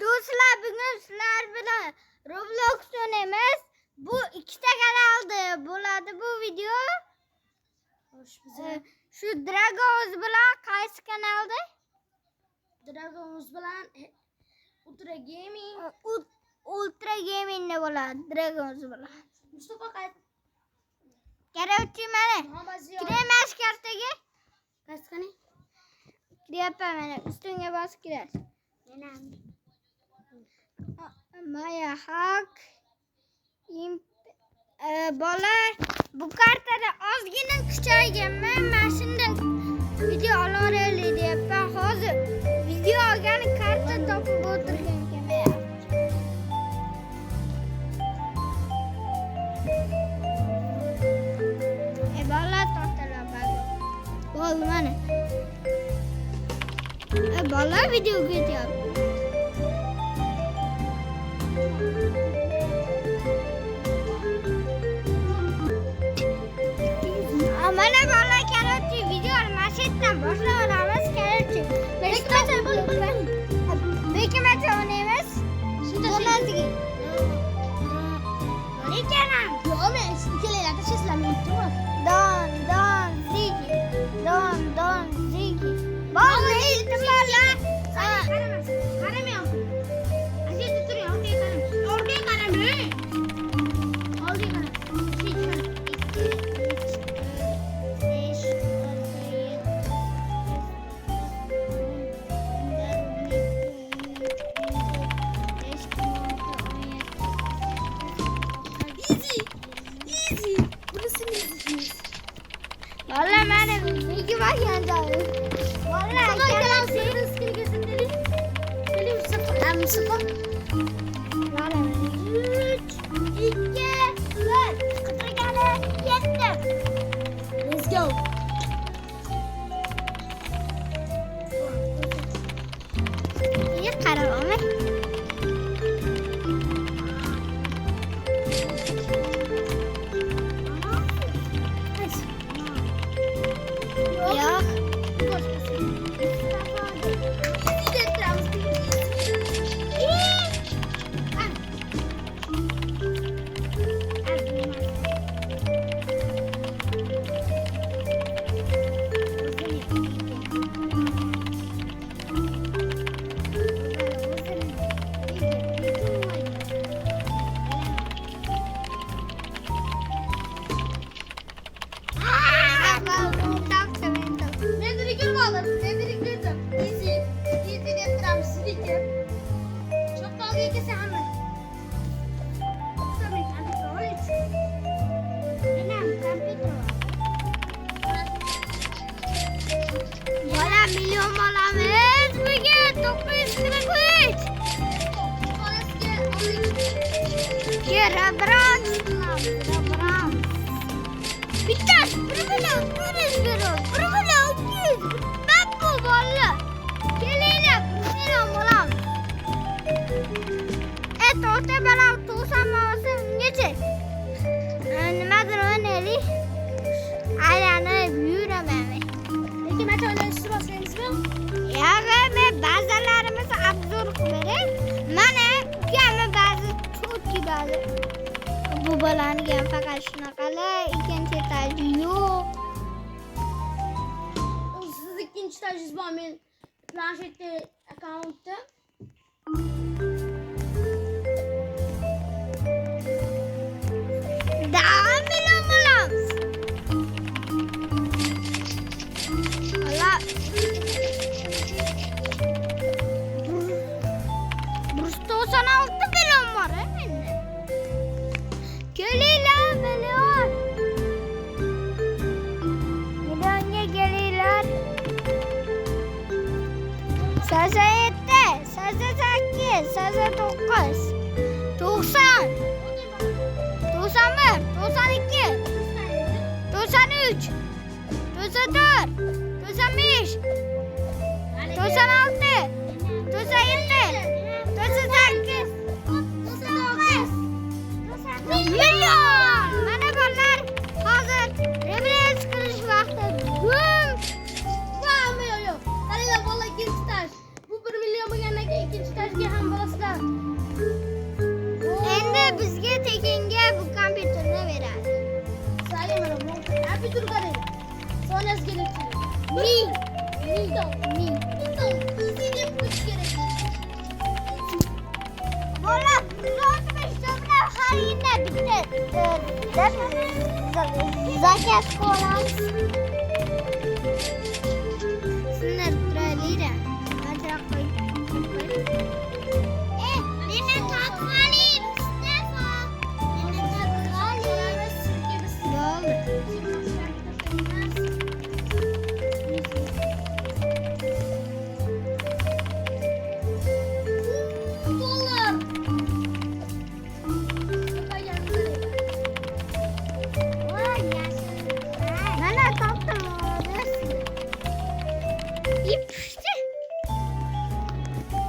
do'stlar, bugun sizlar bilan Roblox o'ynaymiz. Bu ikkita kanalda bo'ladi bu video. Shu Dragons bilan qaysi kanalda? Dragons bilan Ultra Gaming. Ultra Gaming da bo'ladi Dragons bilan. Mustafa qayt. Kerakchi mana. Kiramiz kartaga. Qaysi? Kiryapman mana. Ustunga bosib kirasiz. Menam. Maya haq. Bola bu kartada ozgina kuchayganman. Mana shunda video olaveraylik deyapman. Hozir video olgani karta topib o'tirgan ekanman. Bola tortalar bagi. Bo'ldi mana. Bola video ketyapti. Mana bola kerakchi video mashetdan boshlayveramiz kerakchi. Bekamacha o'ynaymiz. Bo'ladigan. Lekanam. Yo'q, men ikkalaylar tashlasizlarmi? Don zigi. Don zigi. Bo'ldi iltimoslar. Qaramayapman. Ajeta turing, orqaga qarang. Orqaga qarang. Oldiga qarang. Valla mana nega bakyanjam. Valla Kalam sirrisga kelsin dedi. Keling Mustafa. Valla 3 2 1 qidirgani yetdi. Let's go. Niye qaramam? Yo'q. Bola milyon bolamiz bugun 943. Rabrans. Bittasi 1 million 400 beradi. 1 million 200. Ben bu bola. Kelinglar 1 million bolamiz. To'xta balam to'samasa ungacha. Nimadir o'ynaylik. Aylanib yuraman. Lekin macha o'ynashni boshlaymizmi? Yo'q, men ba'zilarimizni obzor qilib beray. Mana ukamni ba'zi cho'tki ba'zi. Bu bolani ham faqat shunaqalar ikkinchi taji yo'q. Siz ikkinchi tajiz bor, men planshetda akkauntda. Sasa 8, sasa 9, 90, 91, 92, 93, 94, 95, 96, 97, 98, 99, milyon! Mana bunlar hozir referens qilish vaqti. Bum! Yo'q. Qaranglar, bola ikkinchi taj. Bu 1 million bo'lgandan keyin ikkinchi tajga ham zakat qo'yamiz. Sinir turaylik-da. Ajrab qo'y. Meni taqvalim, Mustafa. Meni taqvalim. Bo'ldi. Mana topdim. İp pişti.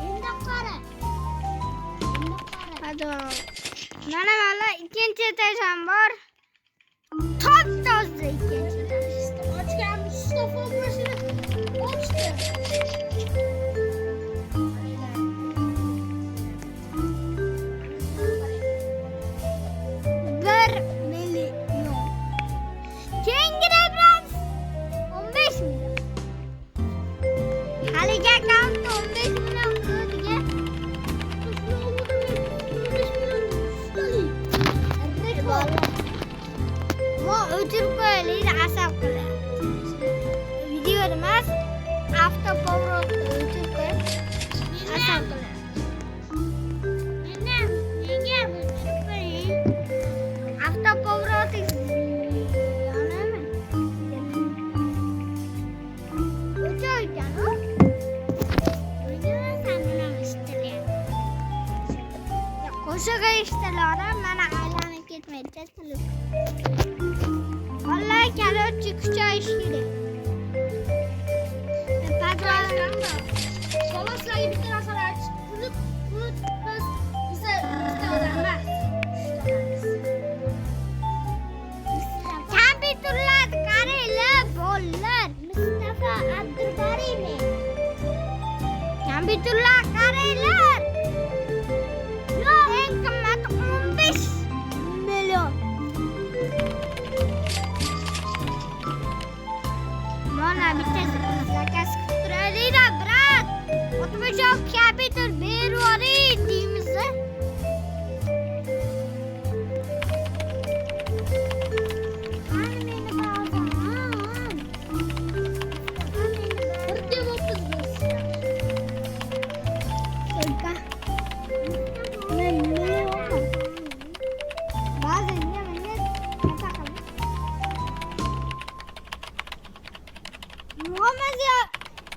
Endi qara. Hadi. Mana ikkinchi etajam bor. Top toza ikkinchi etaj. Ochgan Mustafa boshini ochdi. 1 milyon. Keyingi referans 15 milyon. Haligi akkauntda 15 milyon qiladiga. Mo o'chirib qo'yaylik, asab qilyapti. Video emas, avtopovrot o'chirib qo'yib asab qilyapti. Menga o'chirib qo'ying. Avtopovrot yonami? O'cha ekan u. Qo'shig'i eshitilar, mana aylanib ketmaydi telefon. Vallahi kalorchi kuchayish kerak. Padvalda Solaslarga bitta narsalar aytib, biz biza odamlar. kompyuterlarni qaranglar, bolalar. Mustafa Abdulbarimi. Kompyuterlar qaranglar. Eng qimmati 15 million. Mana bittasi zakaz qilib turaylik-da, brat. O'tmachoq kompyuter berib yuboring deymiz.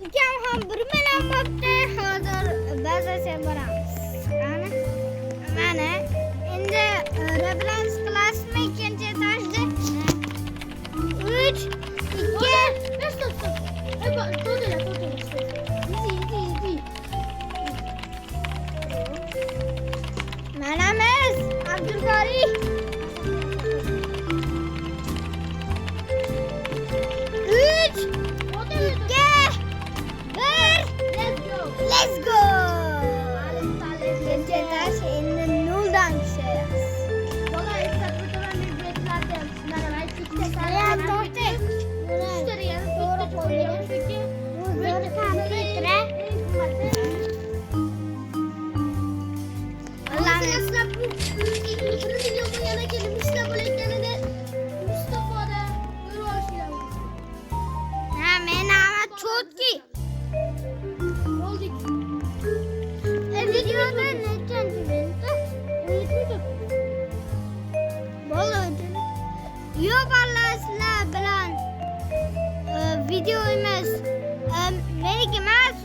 Ukam ham 1 million bo'pti. Hozir bazasiga boramiz. Mana endi referans qilasizmi ikkinchi etajda? 3 2 Manamiz Abdulg'oriy. 3 Let's go. Ikkinchi etaj endi 0dan tushamiz. Videoda nechanchi minutda? Bo'ladi. Yo'q, vallahi sizlar bilan video emas. Meniki emas,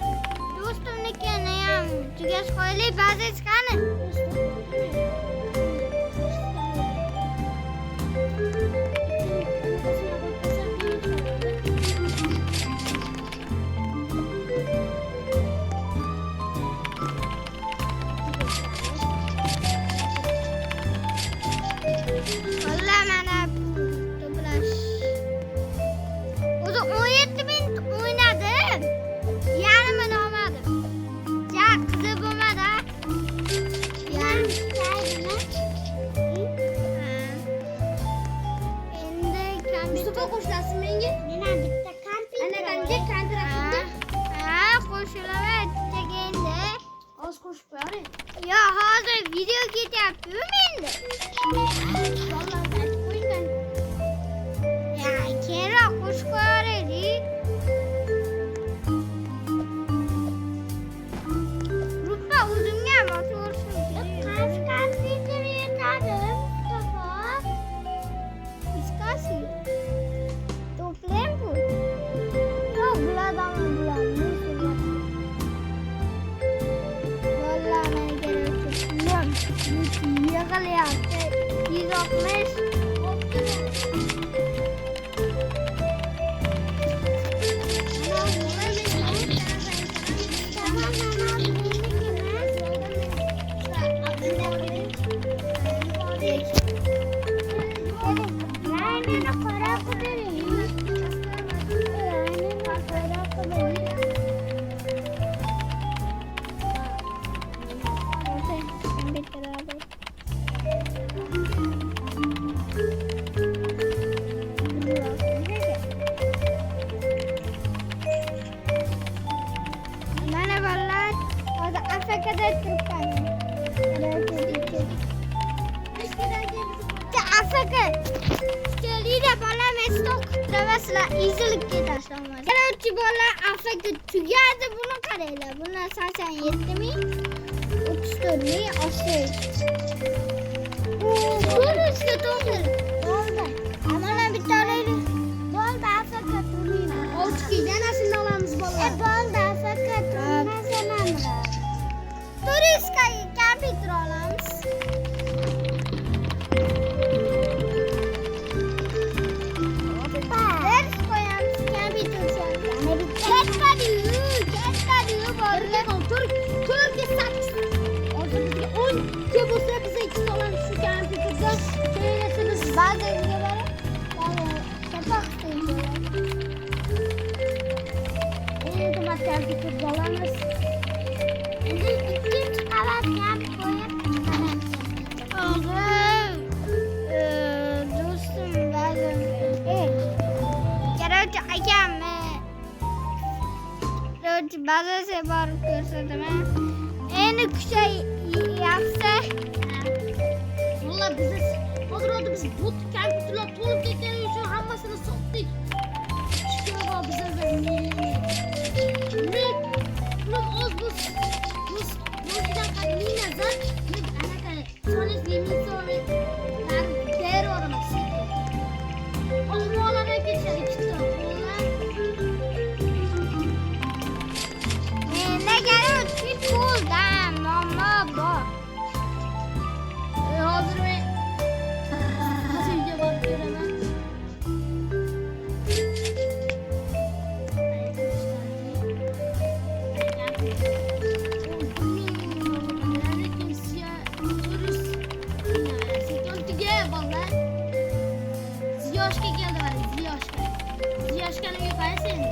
do'stimnikini ham tugash qo'yaylik, ba'zi qani. Vallahi mana to'plash. O'zi 17 minut o'ynadim. Yarmini olmadim. Ja, qiziq bo'lmadi. Endi Mustafa qo'shilasiz menga? Mena bitta kompyuter. Ana kontraktimda. Qo'shilaver endi. Oz qo'shib qo'ying. Yo, hozir video ketyapti-ku menda. Vallahi aytib qo'y. yig'ilyapti. 160. Merhabalar. O da Afrika'da Türkler. Afrika. Kelida bola mestok travasla izilib ketashamiz. Keluvchi bola Afrika tugadi, buni qaranglar. Buni 87.000, 34.000 oshdi. Ko'rishga to'g'ri. Bo'ldi. Mana bitta olaylik. Bo'ldi, Afrika turmaydi. Olchikidan aslında olamiz bolalar. Bo'ldi, Afrika turmaydi. Turistga kompyuter olamiz. Ders qo'yamiz kompyuter so'raydi. Katta-yu bo'ldi. To'rtga 8. Hozir bizga 10 ga bo'lsa biz 2 olamiz shu kompyuterda. Keyin esa biz Ba'ziga borib, kapak deydi. endi kompyuterda olamiz. Endi ikkinchi qavatga qo'yib chiqaramiz. Do'stim ba'zan Короче, akamni bazasiga borib ko'rsataman. Endi kuchayapsa, Vallahi biz bu kompyuterlar to'lib ketgani uchun hammasini sotdik. Shukr bize Pulum oz bu bundan qadimiy nazar anaqa solis limit so'rib der o'rmas. Olmalarga ketishadi kitob. menda garchi puldan muammo bor. Hozir men sizga borib beraman. Ziyoshga keldi mana Ziyoshga. Ziyoshganing qaysi endi?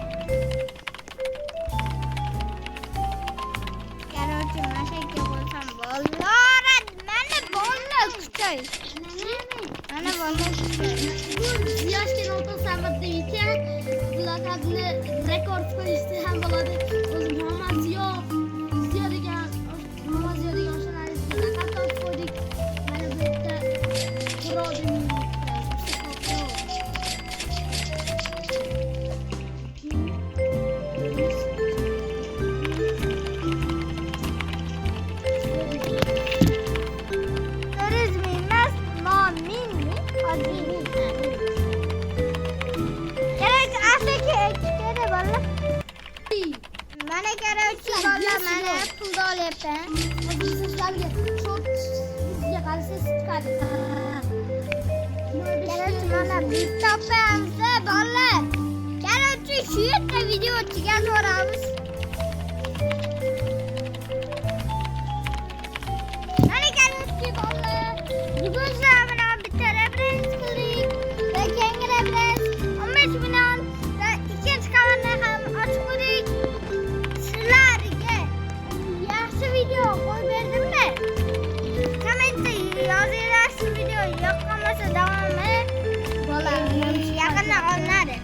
Короче, mashaka bo'lsam bolalar, mana bola kuchay. Mana bola kuchay. Ziyoshga o'tib samatda ekan, laqabni rekord qo'yishsa ham bo'ladi. O'zim Muhammad Ziyo degan o'shalarni laqab topib qo'ydik. Mana bu yerda Pro Turizm emas, nominmi, qadimiy. Kerak Afrika ikkita bola. Mana kerakchi bola, mana pulni olyapman. sizlarga short sizga qarasangiz chiqadi. Kerakchi mana biz topamiz bola. Kerakchi shu yerda video chiqaramiz. Mana kerakchi bola. Bugun bilan bitiramiz qildik. Va keyingi bilan 15 million va ikkinchi qavatni ham ochib qo'ydik. Sizlarga yaxshi video qo'yib berdimmi? Kommentda yozinglar, shu video yoqqanmasa davomi bo'ladi. Yaqinda olinadi.